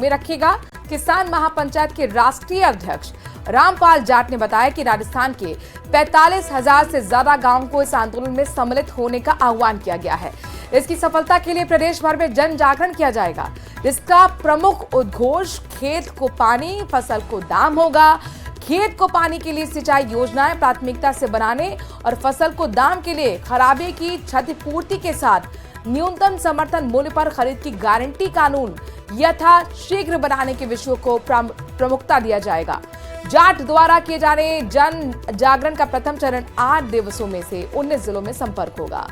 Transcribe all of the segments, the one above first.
में रखेगा। किसान महापंचायत के राष्ट्रीय अध्यक्ष रामपाल जाट ने बताया कि राजस्थान के 45,000 से ज्यादा गांवों को इस आंदोलन में सम्मिलित होने का आह्वान किया गया है। इसकी सफलता के लिए प्रदेश भर में जन जागरण किया जाएगा। इसका प्रमुख उद्घोष खेत को पानी, फसल को दाम होगा। खेत को पानी के लिए सिंचाई योजनाएं प्राथमिकता से बनाने और फसल को दाम के लिए खराबे की क्षतिपूर्ति के साथ न्यूनतम समर्थन मूल्य पर खरीद की गारंटी कानून यथाशीघ्र बनाने के विषयों को प्रमुखता दिया जाएगा। जाट द्वारा किए जा रहे जन जागरण का प्रथम चरण 8 दिवसों में से 19 जिलों में संपर्क होगा।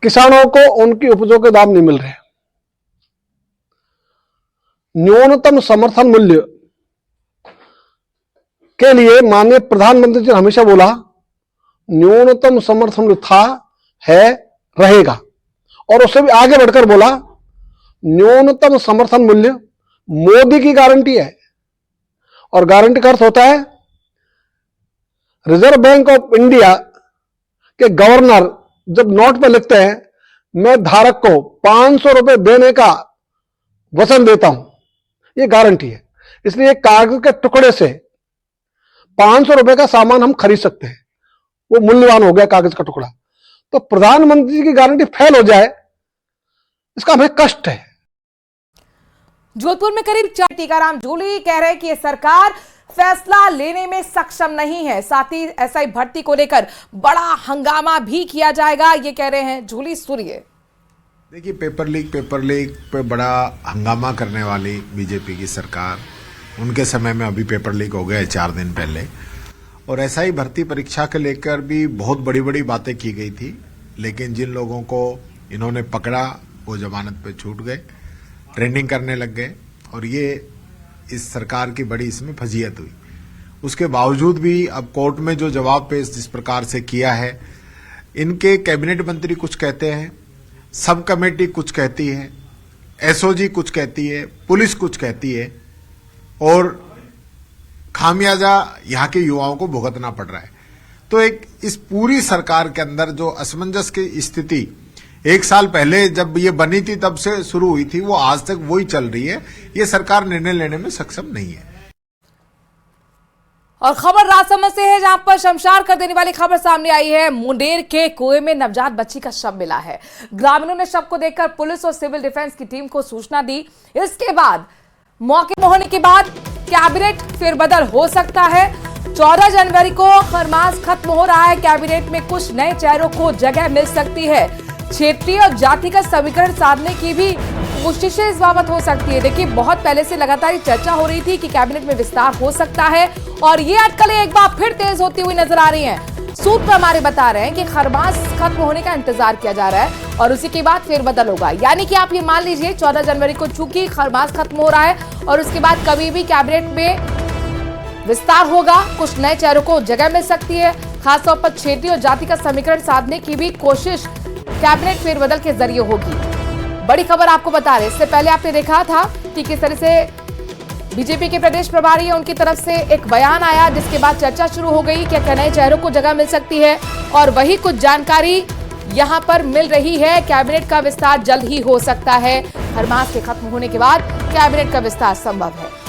किसानों को उनकी उपजों के दाम नहीं मिल रहे। न्यूनतम समर्थन मूल्य के लिए माननीय प्रधानमंत्री जी ने हमेशा बोला न्यूनतम समर्थन मूल्य था, है, रहेगा। और उससे भी आगे बढ़कर बोला न्यूनतम समर्थन मूल्य मोदी की गारंटी है। और गारंटी का अर्थ होता है रिजर्व बैंक ऑफ इंडिया के गवर्नर जब नोट पर लिखते हैं मैं धारक को 500 रुपए देने का वचन देता हूं, यह गारंटी है। इसलिए कागज के टुकड़े से 500 रुपए का सामान हम खरीद सकते हैं, वो मूल्यवान हो गया कागज का टुकड़ा। तो प्रधानमंत्री जी की गारंटी फेल हो जाए, इसका हमें कष्ट है। जोधपुर में करीब 4 टीकाराम जूली कह रहे हैं कि यह सरकार फैसला लेने में सक्षम नहीं है। साथ ही एसआई भर्ती को लेकर बड़ा हंगामा भी किया जाएगा, ये कह रहे हैं जूली। सुनिए। देखिए, पेपर लीक पे बड़ा हंगामा करने वाली बीजेपी की सरकार, उनके समय में अभी पेपर लीक हो गए 4 दिन पहले। और एसआई भर्ती परीक्षा के लेकर भी बहुत बड़ी बड़ी बातें की गई थी, लेकिन जिन लोगों को इन्होंने पकड़ा वो जमानत पे छूट गए, ट्रेनिंग करने लग गए। और ये इस सरकार की बड़ी इसमें फजीहत हुई। उसके बावजूद भी अब कोर्ट में जो जवाब पेश जिस प्रकार से किया है, इनके कैबिनेट मंत्री कुछ कहते हैं, सब कमेटी कुछ कहती है, एसओजी कुछ कहती है, पुलिस कुछ कहती है, और खामियाजा यहाँ के युवाओं को भुगतना पड़ रहा है। तो एक इस पूरी सरकार के अंदर जो असमंजस की स्थिति 1 साल पहले जब ये बनी थी तब से शुरू हुई थी, वो आज तक वही चल रही है। ये सरकार निर्णय लेने में सक्षम नहीं है। और खबर राजसमंद से है, जहां पर शर्मसार कर देने वाली खबर सामने आई है। मुंडेर के कुएं में नवजात बच्ची का शव मिला है। ग्रामीणों ने शव को देखकर पुलिस और सिविल डिफेंस की टीम को सूचना दी। इसके बाद मौके में होने के बाद कैबिनेट फेरबदल हो सकता है। 14 जनवरी को खरमास खत्म हो रहा है। कैबिनेट में कुछ नए चेहरों को जगह मिल सकती है। क्षेत्रीय और जातिगत समीकरण साधने की भी कोशिशें इस बाबत हो सकती है। देखिए, बहुत पहले से लगातार चर्चा हो रही थी कि कैबिनेट में विस्तार हो सकता है, और ये अटकलें एक बार फिर तेज होती हुई नजर आ रही हैं। सूत्र हमारे बता रहे हैं कि खरमास खत्म होने का इंतजार किया जा रहा है और उसी के बाद फेरबदल होगा। यानी कि आप ये मान लीजिए 14 जनवरी को चूंकि खरमास खत्म हो रहा है और उसके बाद कभी भी कैबिनेट में विस्तार होगा, कुछ नए चेहरों को जगह मिल सकती है। खासतौर पर क्षेत्रीय और जातिगत समीकरण साधने की भी कोशिश कैबिनेट फेरबदल के जरिए होगी। बड़ी खबर आपको बता रहे, इससे पहले आपने देखा था कि किस तरह से बीजेपी के प्रदेश प्रभारी है, उनकी तरफ से एक बयान आया, जिसके बाद चर्चा शुरू हो गई कि क्या नए चेहरों को जगह मिल सकती है। और वही कुछ जानकारी यहां पर मिल रही है। कैबिनेट का विस्तार जल्द ही हो सकता है। हर मास के खत्म होने के बाद कैबिनेट का विस्तार संभव है।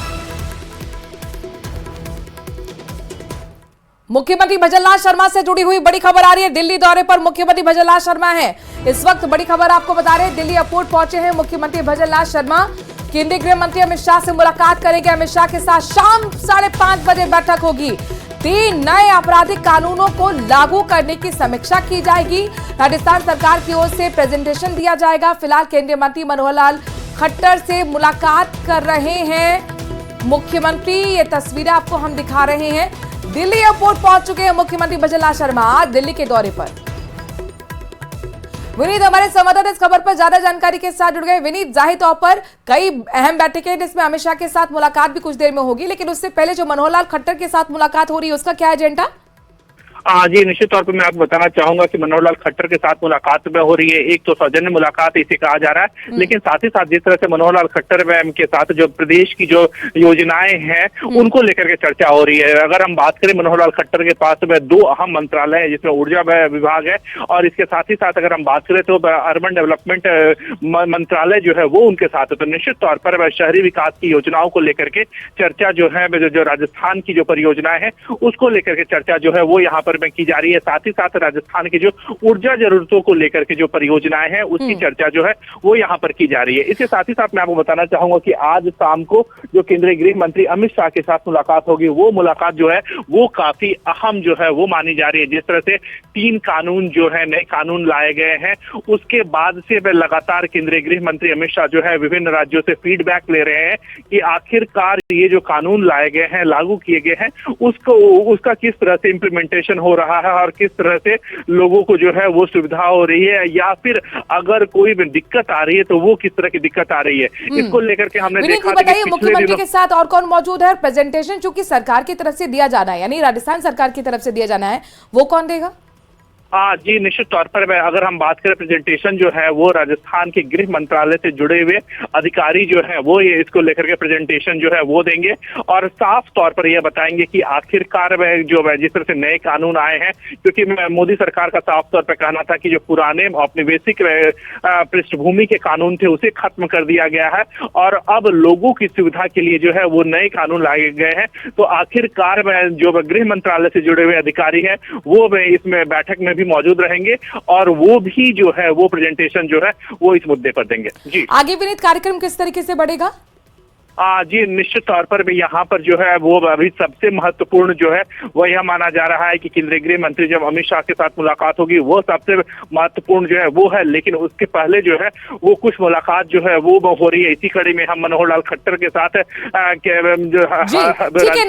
मुख्यमंत्री भजनलाल शर्मा से जुड़ी हुई बड़ी खबर आ रही है। दिल्ली दौरे पर मुख्यमंत्री भजनलाल शर्मा हैं। इस वक्त बड़ी खबर आपको बता रहे हैं, दिल्ली एयरपोर्ट पहुंचे हैं मुख्यमंत्री भजनलाल शर्मा। केंद्रीय गृह मंत्री अमित शाह से मुलाकात करेंगे। अमित शाह के साथ शाम 5:30 बजे बैठक होगी। 3 नए आपराधिक कानूनों को लागू करने की समीक्षा की जाएगी। राजस्थान सरकार की ओर से प्रेजेंटेशन दिया जाएगा। फिलहाल केंद्रीय मंत्री मनोहर लाल खट्टर से मुलाकात कर रहे हैं मुख्यमंत्री। ये तस्वीरें आपको हम दिखा रहे हैं। दिल्ली एयरपोर्ट पहुंच चुके हैं मुख्यमंत्री भजनलाल शर्मा आज दिल्ली के दौरे पर। विनीत हमारे संवाददाता इस खबर पर ज्यादा जानकारी के साथ जुड़ गए। विनीत, जाहिर तौर पर कई अहम बैठकें जिसमें अमित शाह के साथ मुलाकात भी कुछ देर में होगी, लेकिन उससे पहले जो मनोहर लाल खट्टर के साथ मुलाकात हो रही है उसका क्या एजेंडा? जी निश्चित तौर पर मैं आपको बताना चाहूंगा कि मनोहर लाल खट्टर के साथ मुलाकात में हो रही है। एक तो सौजन्य मुलाकात इसे कहा जा रहा है, लेकिन साथ ही साथ जिस तरह से मनोहर लाल खट्टर के साथ जो प्रदेश की जो योजनाएं हैं उनको लेकर के चर्चा हो रही है। अगर हम बात करें मनोहर लाल खट्टर के पास में 2 अहम मंत्रालय है, जिसमें ऊर्जा विभाग है और इसके साथ ही साथ अगर हम बात करें तो अर्बन डेवलपमेंट मंत्रालय जो है वो उनके साथ है। तो निश्चित तौर पर शहरी विकास की योजनाओं को लेकर के चर्चा जो है, जो राजस्थान की जो परियोजनाएं हैं उसको लेकर के चर्चा जो है वो यहाँ पर की जा रही है। साथ ही साथ राजस्थान की जो ऊर्जा जरूरतों को लेकर के जो परियोजनाएं हैं उसकी चर्चा जो है वो यहाँ पर की जा रही है। इसके साथ ही साथ मैं आपको बताना चाहूंगा कि आज शाम को जो केंद्रीय गृह मंत्री अमित शाह के साथ मुलाकात होगी, वो मुलाकात जो है वो काफी अहम जो है वो मानी जा रही है। जिस तरह से 3 कानून जो है, नए कानून लाए गए हैं, उसके बाद से वह लगातार केंद्रीय गृह मंत्री अमित शाह जो है विभिन्न राज्यों से फीडबैक ले रहे हैं कि आखिरकार ये जो कानून लाए गए हैं, लागू किए गए हैं, उसका किस तरह से इम्प्लीमेंटेशन हो रहा है और किस तरह से लोगों को जो है वो सुविधा हो रही है, या फिर अगर कोई भी दिक्कत आ रही है तो वो किस तरह की दिक्कत आ रही है। इसको लेकर के हमने देखा था कि मुख्यमंत्री के साथ और कौन मौजूद है? प्रेजेंटेशन चूंकि सरकार की तरफ से दिया जाना है, यानी राजस्थान सरकार की तरफ से दिया जाना है, वो कौन देगा? जी निश्चित तौर पर अगर हम बात करें प्रेजेंटेशन जो है वो राजस्थान के गृह मंत्रालय से जुड़े हुए अधिकारी जो है वो ये इसको लेकर के प्रेजेंटेशन जो है वो देंगे और साफ तौर पर यह बताएंगे कि आखिरकार जो जिस तरह से नए कानून आए हैं, क्योंकि मोदी सरकार का साफ तौर पर कहना था कि जो पुराने औपनिवेशिक पृष्ठभूमि के कानून थे उसे खत्म कर दिया गया है और अब लोगों की सुविधा के लिए जो है वो नए कानून लाए गए हैं। तो आखिरकार जो गृह मंत्रालय से जुड़े हुए अधिकारी हैं वो इसमें बैठक में मौजूद रहेंगे और वो भी जो है वो प्रेजेंटेशन जो है वो इस मुद्दे पर देंगे। जी आगे विनीत कार्यक्रम किस तरीके से बढ़ेगा? जी निश्चित तौर पर भी यहाँ पर जो है वो अभी सबसे महत्वपूर्ण जो है वो यह माना जा रहा है कि केंद्रीय गृह मंत्री जब अमित शाह के साथ मुलाकात होगी वो सबसे महत्वपूर्ण जो है वो है, लेकिन उसके पहले जो है वो कुछ मुलाकात जो है वो हो रही है। इसी कड़ी में हम मनोहर लाल खट्टर के साथ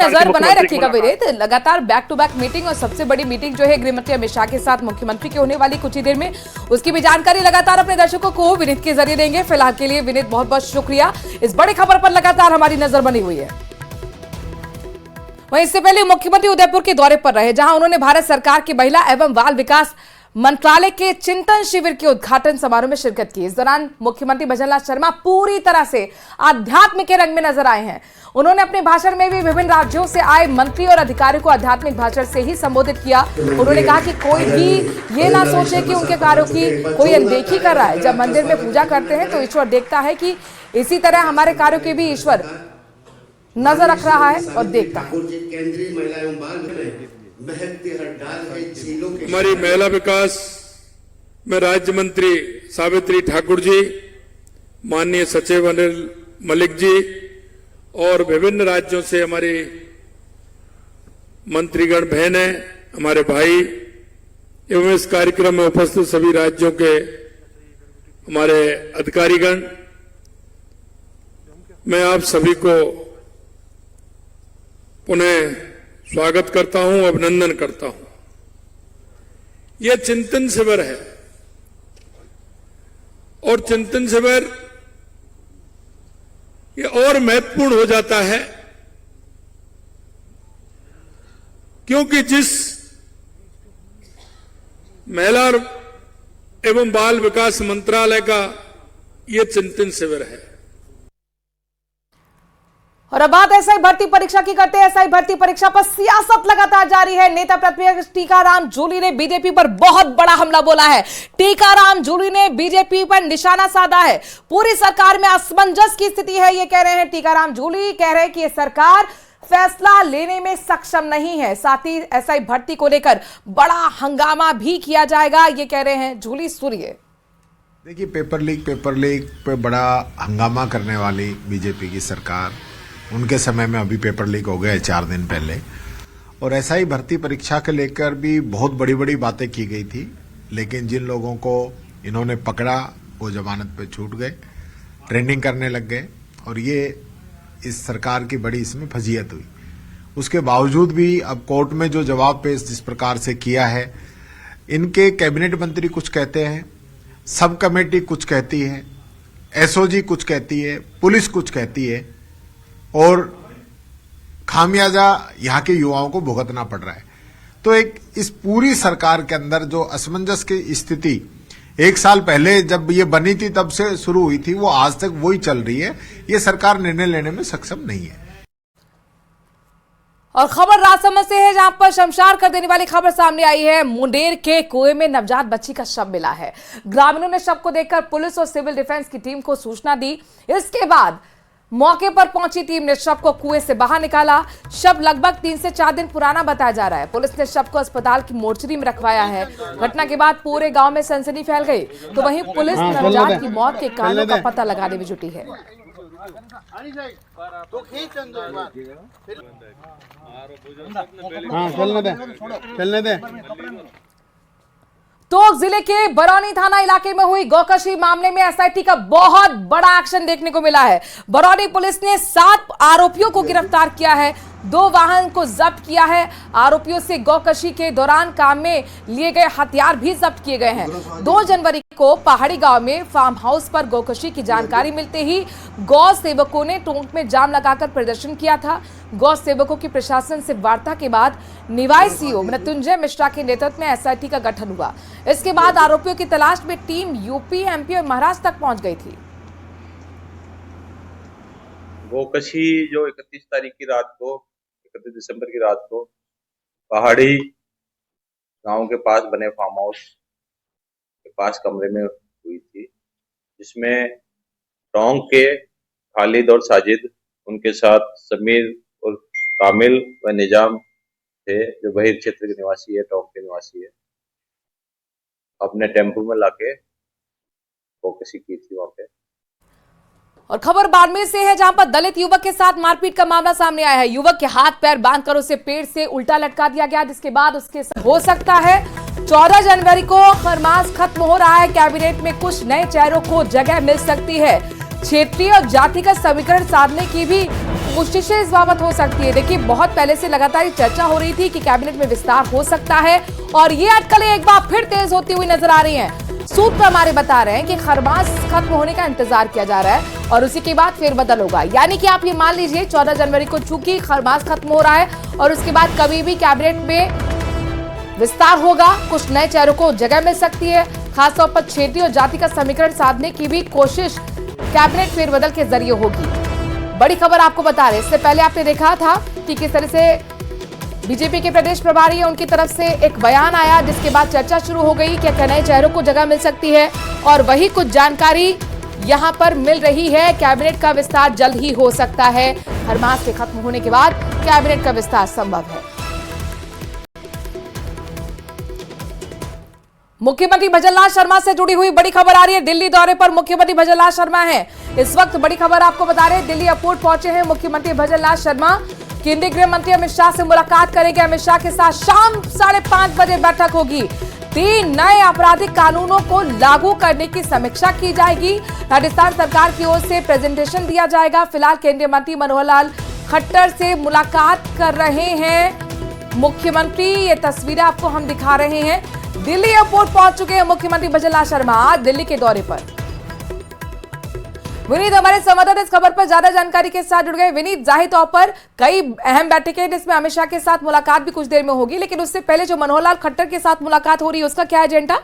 नजर बनाए रखिएगा विनीत। लगातार बैक टू बैक मीटिंग और सबसे बड़ी मीटिंग जो है गृह मंत्री अमित शाह के साथ मुख्यमंत्री की होने वाली कुछ ही देर में, उसकी भी जानकारी लगातार अपने दर्शकों को विनीत के जरिए देंगे। फिलहाल के लिए विनीत बहुत बहुत शुक्रिया। इस बड़ी खबर पर लगातार हमारी नजर बनी हुई है। वहीं इससे पहले मुख्यमंत्री उदयपुर के दौरे पर रहे, जहां उन्होंने भारत सरकार की महिला एवं बाल विकास मंत्रालय के चिंतन शिविर के उद्घाटन समारोह में शिरकत की। इस दौरान मुख्यमंत्री भजनलाल शर्मा पूरी तरह से आध्यात्म के रंग में नजर आए हैं। उन्होंने अपने भाषण में भी विभिन्न राज्यों से आए मंत्री और अधिकारियों को आध्यात्मिक भाषण से ही संबोधित किया। उन्होंने कहा कि कोई भी ये ना सोचे कि उनके कार्यों की कोई अनदेखी कर रहा है। जब मंदिर में पूजा करते हैं तो ईश्वर देखता है कि इसी तरह हमारे कार्यों के भी ईश्वर नजर रख रहा है और देखता है। हमारी महिला विकास में राज्य मंत्री सावित्री ठाकुर जी, माननीय सचिव अनिल मलिक जी और विभिन्न राज्यों से हमारे मंत्रीगण बहनें, हमारे भाई एवं इस कार्यक्रम में उपस्थित सभी राज्यों के हमारे अधिकारीगण, मैं आप सभी को पुनः स्वागत करता हूं, अभिनंदन करता हूं। यह चिंतन शिविर है और चिंतन शिविर ये और महत्वपूर्ण हो जाता है क्योंकि जिस महिला एवं बाल विकास मंत्रालय का यह चिंतन शिविर है। और अब बात एसआई भर्ती परीक्षा की करते हैं। एसआई भर्ती परीक्षा पर सियासत लगातार जारी है। नेता प्रतिपक्ष टीकाराम जूली ने बीजेपी पर बहुत बड़ा हमला बोला है। टीकाराम जूली ने बीजेपी पर निशाना साधा है। पूरी सरकार में असमंजस की स्थिति है, ये कह रहे हैं टीकाराम जूली। कह रहे हैं कि ये सरकार फैसला लेने में सक्षम नहीं है। साथ ही एसआई भर्ती को लेकर बड़ा हंगामा भी किया जाएगा, ये कह रहे हैं जूली। सुनिए। देखिए, पेपर लीक पे बड़ा हंगामा करने वाली बीजेपी की सरकार, उनके समय में अभी पेपर लीक हो गए 4 दिन पहले, और एसआई भर्ती परीक्षा के लेकर भी बहुत बड़ी बड़ी बातें की गई थी, लेकिन जिन लोगों को इन्होंने पकड़ा वो जमानत पे छूट गए, ट्रेंडिंग करने लग गए, और ये इस सरकार की बड़ी इसमें फजीयत हुई। उसके बावजूद भी अब कोर्ट में जो जवाब पेश जिस प्रकार से किया है, इनके कैबिनेट मंत्री कुछ कहते हैं, सब कमेटी कुछ कहती है, एसओजी कुछ कहती है, पुलिस कुछ कहती है, और खामियाजा यहाँ के युवाओं को भुगतना पड़ रहा है। तो एक इस पूरी सरकार के अंदर जो असमंजस की स्थिति 1 साल पहले जब ये बनी थी तब से शुरू हुई थी, वो आज तक वही चल रही है। ये सरकार निर्णय लेने में सक्षम नहीं है। और खबर राजसमंद से है, जहां पर शमशार कर देने वाली खबर सामने आई है। मुंडेर के कुएं में नवजात बच्ची का शव मिला है। ग्रामीणों ने शव को देखकर पुलिस और सिविल डिफेंस की टीम को सूचना दी। इसके बाद मौके पर पहुंची टीम ने शव को कुएं से बाहर निकाला। शव लगभग 3 से 4 दिन पुराना बताया जा रहा है। पुलिस ने शव को अस्पताल की मोर्चरी में रखवाया है। घटना के बाद पूरे गांव में सनसनी फैल गई, तो वहीं पुलिस नवजात की मौत के कारणों का पता लगाने में जुटी है। चलने दे। टोंक जिले के बरौनी थाना इलाके में हुई गौकशी मामले में एसआईटी का बहुत बड़ा एक्शन देखने को मिला है। बरौनी पुलिस ने 7 आरोपियों को गिरफ्तार किया है, 2 वाहन को जब्त किया है। आरोपियों से गौकशी के दौरान काम में लिए गए हथियार भी जब्त किए गए हैं। 2 जनवरी को पहाड़ी गांव में फार्म हाउस पर गौकशी की जानकारी मिलते ही गौ सेवकों ने टोंक में जाम लगाकर प्रदर्शन किया था। गौ सेवकों की प्रशासन से वार्ता के बाद निवाई सीओ मृत्युंजय मिश्रा के नेतृत्व में एसआईटी का गठन हुआ। इसके बाद आरोपियों की तलाश में टीम यूपी, एमपी और महाराष्ट्र तक पहुंच गई थी। गौकशी जो 31 तारीख की रात को 31 दिसंबर की रात को पहाड़ी गांव के पास बने फार्म हाउस के पास कमरे में हुई थी, जिसमें टोंक के खालिद और साजिद, उनके साथ समीर और कामिल व निजाम थे, जो बहिर क्षेत्र के निवासी है, टोंक के निवासी है, अपने टेम्पो में लाके गौकशी की थी वहां पे। और खबर बाड़मेर से है, जहां पर दलित युवक के साथ मारपीट का मामला सामने आया है। युवक के हाथ पैर बांधकर उसे पेड़ से उल्टा लटका दिया गया, जिसके बाद उसके हो सकता है 14 जनवरी को खरमास खत्म हो रहा है। कैबिनेट में कुछ नए चेहरों को जगह मिल सकती है। क्षेत्रीय और जातिगत समीकरण साधने की भी कोशिशें इस बाबत हो सकती है। देखिए, बहुत पहले से लगातार चर्चा हो रही थी कि कैबिनेट में विस्तार हो सकता है, और ये अटकलें एक बार फिर तेज होती हुई नजर आ रही हैं। सूत्र हमारे बता रहे हैं कि खरमास खत्म होने का इंतजार किया जा रहा है और उसी के बाद फेरबदल होगा। यानी कि आप ये मान लीजिए 14 जनवरी को चूंकि खरमास खत्म हो रहा है और उसके बाद कभी भी कैबिनेट में विस्तार होगा, कुछ नए चेहरों को जगह मिल सकती है। खासतौर पर क्षेत्रीय और जाति का समीकरण साधने की भी कोशिश कैबिनेट फेरबदल के जरिए होगी। बड़ी खबर आपको बता रहे, इससे पहले आपने देखा था कि किस तरह से बीजेपी के प्रदेश प्रभारी है, उनकी तरफ से एक बयान आया, जिसके बाद चर्चा शुरू हो गई कि क्या नए चेहरों को जगह मिल सकती है, और वही कुछ जानकारी यहां पर मिल रही है। कैबिनेट का विस्तार जल्द ही हो सकता है। हर मास के खत्म होने के बाद कैबिनेट का विस्तार संभव है। मुख्यमंत्री भजनलाल शर्मा से जुड़ी हुई बड़ी खबर आ रही है। दिल्ली दौरे पर मुख्यमंत्री भजनलाल शर्मा हैं। इस वक्त बड़ी खबर आपको बता रहे हैं, दिल्ली एयरपोर्ट पहुंचे हैं मुख्यमंत्री भजनलाल शर्मा। केंद्रीय गृह मंत्री अमित शाह से मुलाकात करेंगे। अमित शाह के साथ शाम 5:30 बजे बैठक होगी। 3 नए आपराधिक कानूनों को लागू करने की समीक्षा की जाएगी। राजस्थान सरकार की ओर से प्रेजेंटेशन दिया जाएगा। फिलहाल केंद्रीय मंत्री मनोहर लाल खट्टर से मुलाकात कर रहे हैं मुख्यमंत्री। ये तस्वीरें आपको हम दिखा रहे हैं। दिल्ली एयरपोर्ट पहुंच चुके हैं मुख्यमंत्री भजनलाल शर्मा आज दिल्ली के दौरे पर। विनीत हमारे संवाददाता इस खबर पर ज्यादा जानकारी के साथ जुड़ गए। विनीत, जाहिर तौर पर कई अहम बैठकें जिसमें अमित शाह के साथ मुलाकात भी कुछ देर में होगी, लेकिन उससे पहले जो मनोहर लाल खट्टर के साथ मुलाकात हो रही है, उसका क्या एजेंडा?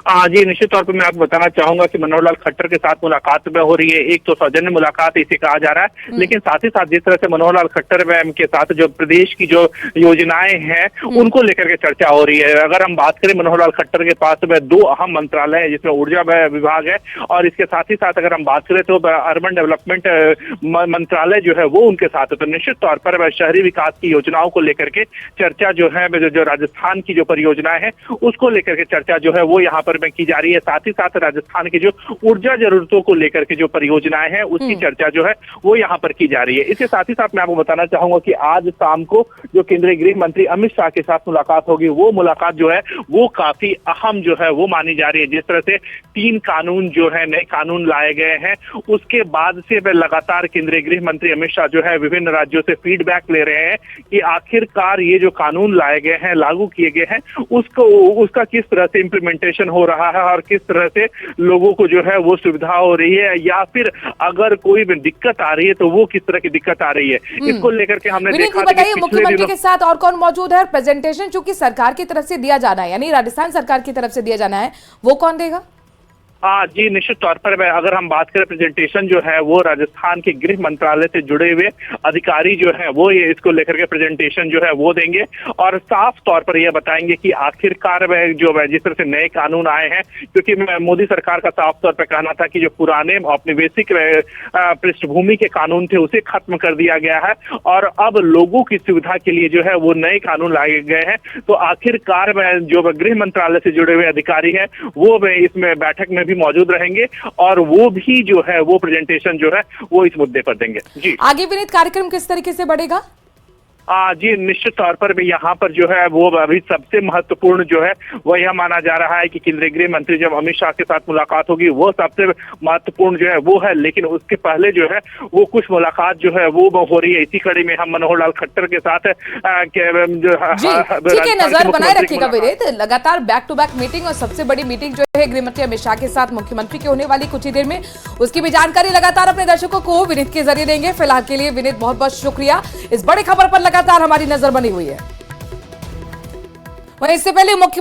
जी, निश्चित तौर पर मैं आपको बताना चाहूंगा कि मनोहर लाल खट्टर के साथ मुलाकात में हो रही है। एक तो सौजन्य मुलाकात इसे कहा जा रहा है, लेकिन साथ ही साथ जिस तरह से मनोहर लाल खट्टर व के साथ जो प्रदेश की जो योजनाएं हैं उनको लेकर के चर्चा हो रही है। अगर हम बात करें मनोहर लाल खट्टर के पास में 2 अहम मंत्रालय है, जिसमें ऊर्जा विभाग है, और इसके साथ ही साथ अगर हम बात करें तो अर्बन डेवलपमेंट मंत्रालय जो है वो उनके साथ है। तो निश्चित तौर पर शहरी विकास की योजनाओं को लेकर के चर्चा जो है, जो राजस्थान की जो परियोजनाएं हैं उसको लेकर के चर्चा जो है वो यहाँ पर में की जा रही है। साथ ही साथ राजस्थान की जो ऊर्जा जरूरतों को लेकर के जो परियोजनाएं हैं उसकी चर्चा जो है वो यहाँ पर की जा रही है। इसके साथ ही साथ मैं आपको बताना चाहूंगा कि आज शाम को जो केंद्रीय गृह मंत्री अमित शाह के साथ मुलाकात होगी, वो मुलाकात जो है वो काफी अहम जो है वो मानी जा रही है। जिस तरह से 3 कानून जो है नए कानून लाए गए हैं, उसके बाद से वह लगातार केंद्रीय गृह मंत्री अमित शाह जो है विभिन्न राज्यों से फीडबैक ले रहे हैं कि आखिरकार ये जो कानून लाए गए हैं, लागू किए गए हैं, उसका किस तरह से इम्प्लीमेंटेशन हो हो रहा है और किस तरह से लोगों को जो है वो सुविधा हो रही है, या फिर अगर कोई भी दिक्कत आ रही है तो वो किस तरह की दिक्कत आ रही है, इसको लेकर के हमने विनीत देखा जी था कि बताइए, पिछले मुख्यमंत्री दिनों के साथ और कौन मौजूद है और प्रेजेंटेशन चूंकि सरकार की तरफ से दिया जाना है, यानी राजस्थान सरकार की तरफ से दिया जाना है, वो कौन देगा? जी निश्चित तौर पर अगर हम बात करें प्रेजेंटेशन जो है वो राजस्थान के गृह मंत्रालय से जुड़े हुए अधिकारी जो है वो ये इसको लेकर के प्रेजेंटेशन जो है वो देंगे और साफ तौर पर यह बताएंगे कि आखिरकार जो जिस तरह से नए कानून आए हैं, क्योंकि मोदी सरकार का साफ तौर पर कहना था कि जो पुराने औपनिवेशिक पृष्ठभूमि के कानून थे उसे खत्म कर दिया गया है और अब लोगों की सुविधा के लिए जो है वो नए कानून लाए गए हैं। तो आखिरकार जो गृह मंत्रालय से जुड़े हुए अधिकारी हैं वो इसमें बैठक में मौजूद रहेंगे और वो भी जो है वो प्रेजेंटेशन जो है वो इस मुद्दे पर देंगे। जी आगे विनीत कार्यक्रम किस तरीके से बढ़ेगा? जी निश्चित तौर पर भी यहाँ पर जो है वो अभी सबसे महत्वपूर्ण जो है वो यह माना जा रहा है कि केंद्रीय गृह मंत्री जब अमित शाह के साथ मुलाकात होगी वो सबसे महत्वपूर्ण जो है वो है, लेकिन उसके पहले जो है वो कुछ मुलाकात जो है वो हो रही है। इसी कड़ी में हम मनोहर लाल खट्टर के साथ ठीक है, नजर बनाए रखिएगा विनीत। लगातार बैक टू बैक मीटिंग और सबसे बड़ी मीटिंग जो है गृह मंत्री अमित शाह के साथ मुख्यमंत्री की होने वाली कुछ ही देर में, उसकी भी जानकारी लगातार अपने दर्शकों को विनीत के जरिए देंगे। फिलहाल के लिए विनीत बहुत बहुत शुक्रिया। इस बड़ी खबर पर लगातार हमारी नजर बनी हुई है। वहीं इससे पहले मुख्य